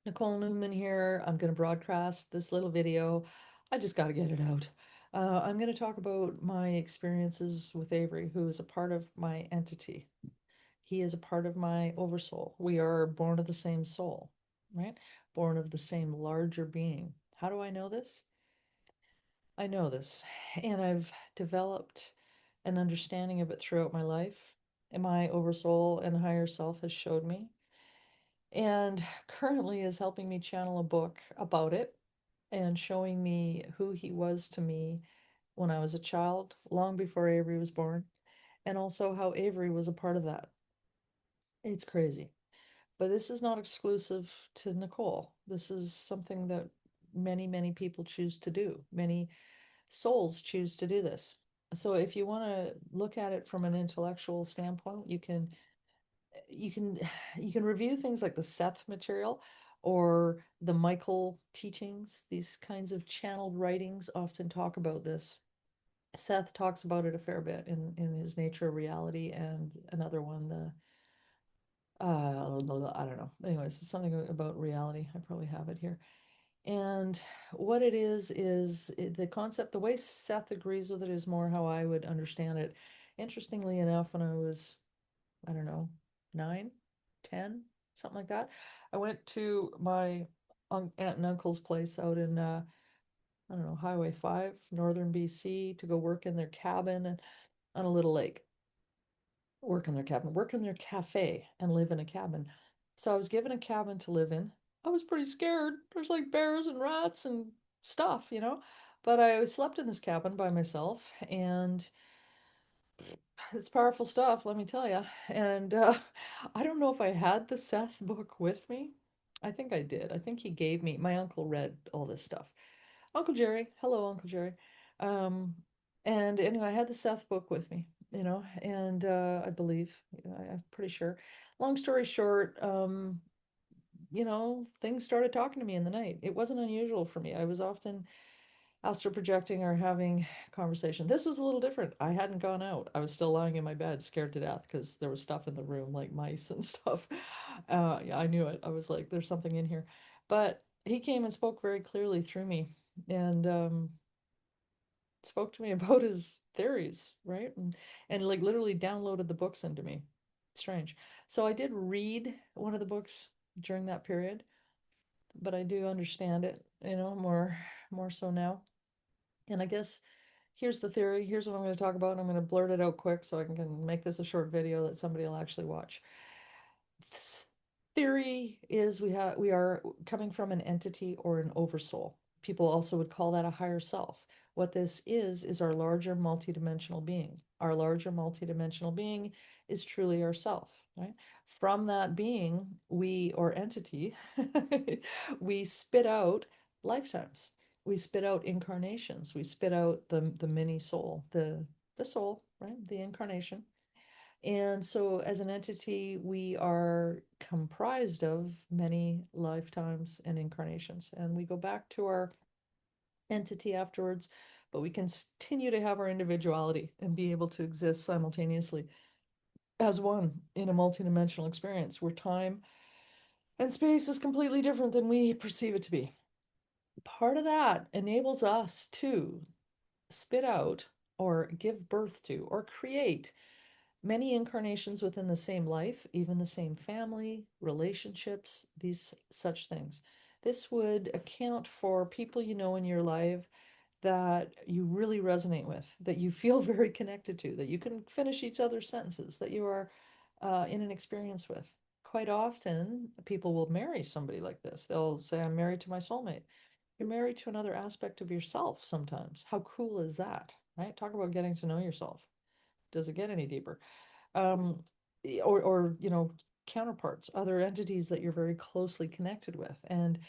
Nicole Newman here. I'm going to broadcast this little video. I just got to get it out. I'm going to talk about my experiences with Avery, who is a part of my entity. He is a part of my oversoul. We are born of the same soul, right? Born of the same larger being. How do I know this? I know this, and I've developed an understanding of it throughout my life. And my oversoul and higher self has showed me and currently is helping me channel a book about it and showing me who he was to me when I was a child, long before Avery was born, and also how Avery was a part of that. It's crazy. But this is not exclusive to Nicole. This is something that many, many people choose to do. Many souls choose to do this. So if you want to look at it from an intellectual standpoint, you can you can review things like the Seth material or the Michael teachings. These kinds of channeled writings often talk about this. Seth talks about it a fair bit in his Nature of Reality, and another one, the I don't know. Anyways, it's something about reality. I probably have it here. And what it is the concept, the way Seth agrees with it is more how I would understand it. Interestingly enough, when I was, I don't know, 9, 10, something like that. I went to my aunt and uncle's place out in, I don't know, Highway 5, northern BC, to go work in their cabin and on a little lake. Work in their cabin, work in their cafe, and live in a cabin. So I was given a cabin to live in. I was pretty scared. There's like bears and rats and stuff. But I slept in this cabin by myself, and it's powerful stuff, let me tell you. And I don't know if I had the Seth book with me. I think I did. I think he gave me, my uncle read all this stuff. Uncle Jerry, hello, Uncle Jerry. Um, and anyway, I had the Seth book with me, and I believe, I'm pretty sure. Long story short, things started talking to me in the night. It wasn't unusual for me. I was often astral projecting or having conversation. This was a little different. I hadn't gone out. I was still lying in my bed, scared to death because there was stuff in the room, like mice and stuff. Yeah, I knew it. I was like, there's something in here. But he came and spoke very clearly through me, and spoke to me about his theories, right? And like literally downloaded the books into me. Strange. So I did read one of the books during that period, but I do understand it, more so now. And I guess here's the theory. Here's what I'm going to talk about. And I'm going to blurt it out quick so I can make this a short video that somebody will actually watch. This theory is we are coming from an entity or an oversoul. People also would call that a higher self. What this is our larger multidimensional being. Our larger multidimensional being is truly ourself, right? From that being, we or entity, we spit out lifetimes. We spit out incarnations. We spit out the mini soul, the soul, right? The incarnation. And so, as an entity, we are comprised of many lifetimes and incarnations. And we go back to our entity afterwards, but we continue to have our individuality and be able to exist simultaneously as one in a multidimensional experience where time and space is completely different than we perceive it to be. Part of that enables us to spit out or give birth to or create many incarnations within the same life, even the same family, relationships, these such things. This would account for people you know in your life that you really resonate with, that you feel very connected to, that you can finish each other's sentences, that you are in an experience with. Quite often, people will marry somebody like this. They'll say, I'm married to my soulmate. You're married to another aspect of yourself sometimes. How cool is that, right? Talk about getting to know yourself. Does it get any deeper? um, or counterparts, other entities that you're very closely connected with. And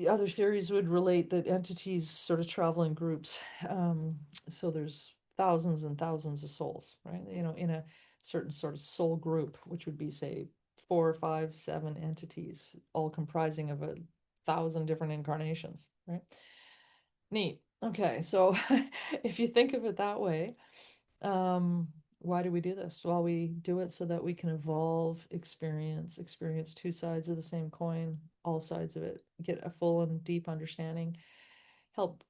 other theories would relate that entities sort of travel in groups. So there's thousands and thousands of souls, right? In a certain sort of soul group, which would be, say, 4, 5, 7 entities, all comprising of 1,000 different incarnations, right? Neat. Okay, so if you think of it that way, um, Why do we do this? Well, we do it so that we can evolve, experience two sides of the same coin, all sides of it, get a full and deep understanding, help,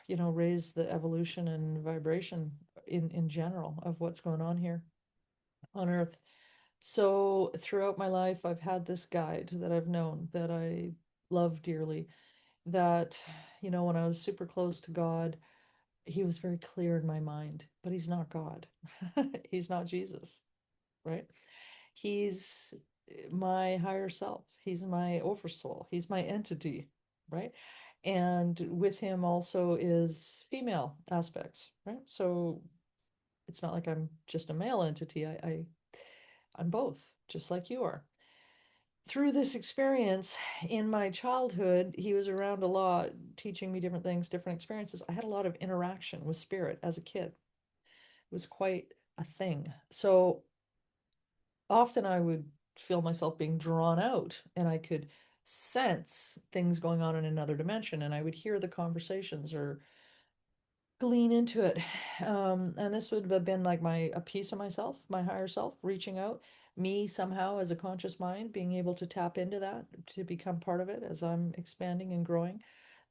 raise the evolution and vibration in general of what's going on here on Earth. So throughout my life, I've had this guide that I've known that I love dearly. That, when I was super close to God, he was very clear in my mind, but he's not God. He's not Jesus, right? He's my higher self. He's my oversoul. He's my entity, right? And with him also is female aspects, right? So it's not like I'm just a male entity. I'm both, just like you are. Through this experience in my childhood, he was around a lot, teaching me different things, different experiences. I had a lot of interaction with spirit as a kid. It was quite a thing. So often I would feel myself being drawn out and I could sense things going on in another dimension and I would hear the conversations or glean into it. And this would have been like a piece of myself, my higher self, reaching out, me somehow as a conscious mind, being able to tap into that, to become part of it as I'm expanding and growing.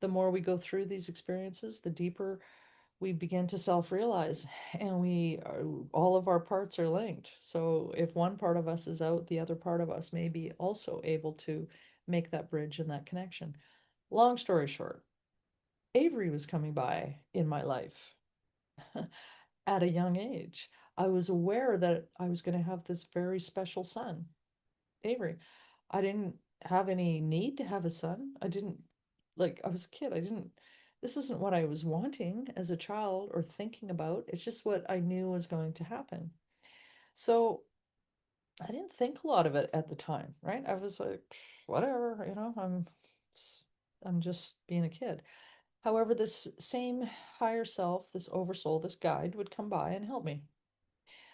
The more we go through these experiences, the deeper we begin to self-realize, and all of our parts are linked. So if one part of us is out, the other part of us may be also able to make that bridge and that connection. Long story short, Avery was coming by in my life at a young age. I was aware that I was going to have this very special son, Avery. I didn't have any need to have a son. I didn't, like, I was a kid. This isn't what I was wanting as a child or thinking about. It's just what I knew was going to happen. So I didn't think a lot of it at the time, right? I was like, whatever, I'm just being a kid. However, this same higher self, this oversoul, this guide would come by and help me.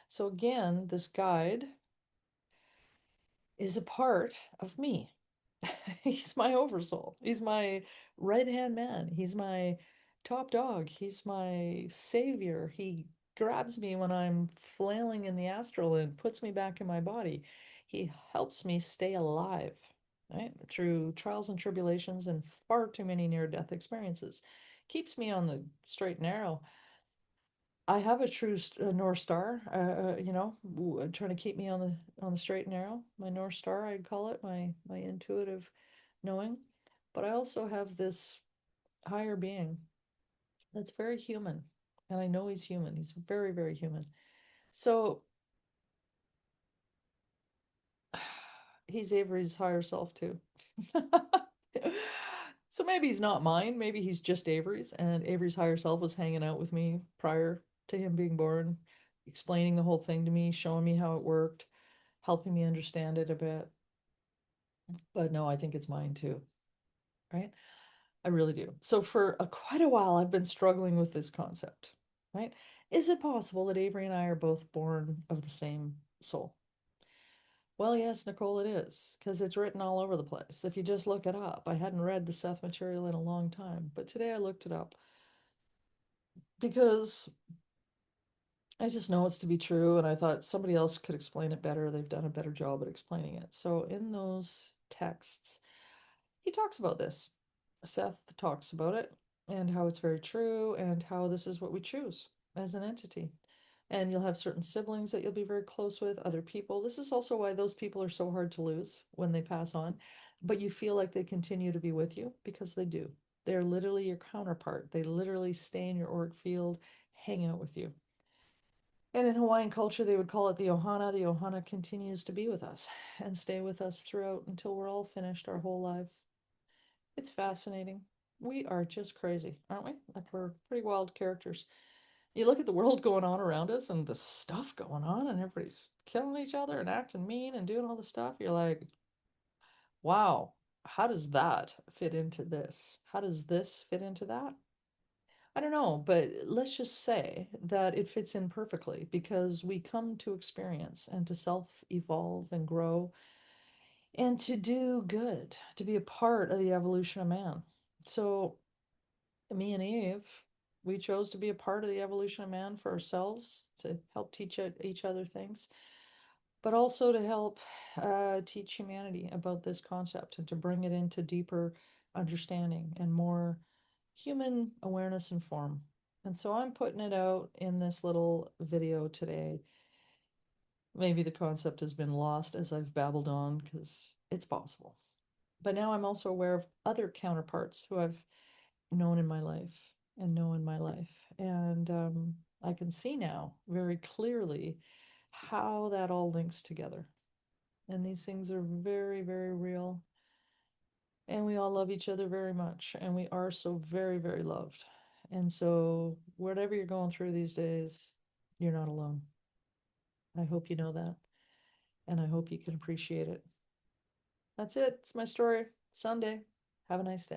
So again, this guide is a part of me. He's my oversoul. He's my right-hand man. He's my top dog. He's my savior. He grabs me when I'm flailing in the astral and puts me back in my body. He helps me stay alive, right? Through trials and tribulations and far too many near-death experiences. Keeps me on the straight and narrow. I have a true North Star, trying to keep me on the straight and narrow. My North Star, I'd call it, my intuitive knowing. But I also have this higher being that's very human, and I know he's human. He's very, very human. So he's Avery's higher self too. So maybe he's not mine. Maybe he's just Avery's, and Avery's higher self was hanging out with me prior to him being born, explaining the whole thing to me, showing me how it worked, helping me understand it a bit. But no, I think it's mine too, right? I really do. So for quite a while, I've been struggling with this concept, right? Is it possible that Avery and I are both born of the same soul? Well, yes, Nicole, it is, because it's written all over the place. If you just look it up, I hadn't read the Seth material in a long time, but today I looked it up because I just know it's to be true, and I thought somebody else could explain it better. They've done a better job at explaining it. So in those texts, he talks about this. Seth talks about it and how it's very true and how this is what we choose as an entity. And you'll have certain siblings that you'll be very close with, other people. This is also why those people are so hard to lose when they pass on, but you feel like they continue to be with you because they do. They're literally your counterpart. They literally stay in your auric field, hang out with you. And in Hawaiian culture, they would call it the ohana. The ohana continues to be with us and stay with us throughout until we're all finished our whole lives. It's fascinating. We are just crazy, aren't we? Like we're pretty wild characters. You look at the world going on around us and the stuff going on, and everybody's killing each other and acting mean and doing all the stuff. You're like, wow, how does that fit into this? How does this fit into that? I don't know, but let's just say that it fits in perfectly because we come to experience and to self evolve and grow and to do good, to be a part of the evolution of man. So, me and Eve. We chose to be a part of the evolution of man for ourselves to help teach each other things, but also to help teach humanity about this concept and to bring it into deeper understanding and more human awareness and form. And so I'm putting it out in this little video today. Maybe the concept has been lost as I've babbled on because it's possible. But now I'm also aware of other counterparts who I've known in my life and know in my life. And I can see now very clearly how that all links together. And these things are very, very real. And we all love each other very much. And we are so very, very loved. And so, whatever you're going through these days, you're not alone. I hope you know that. And I hope you can appreciate it. That's it. It's my story. Sunday. Have a nice day.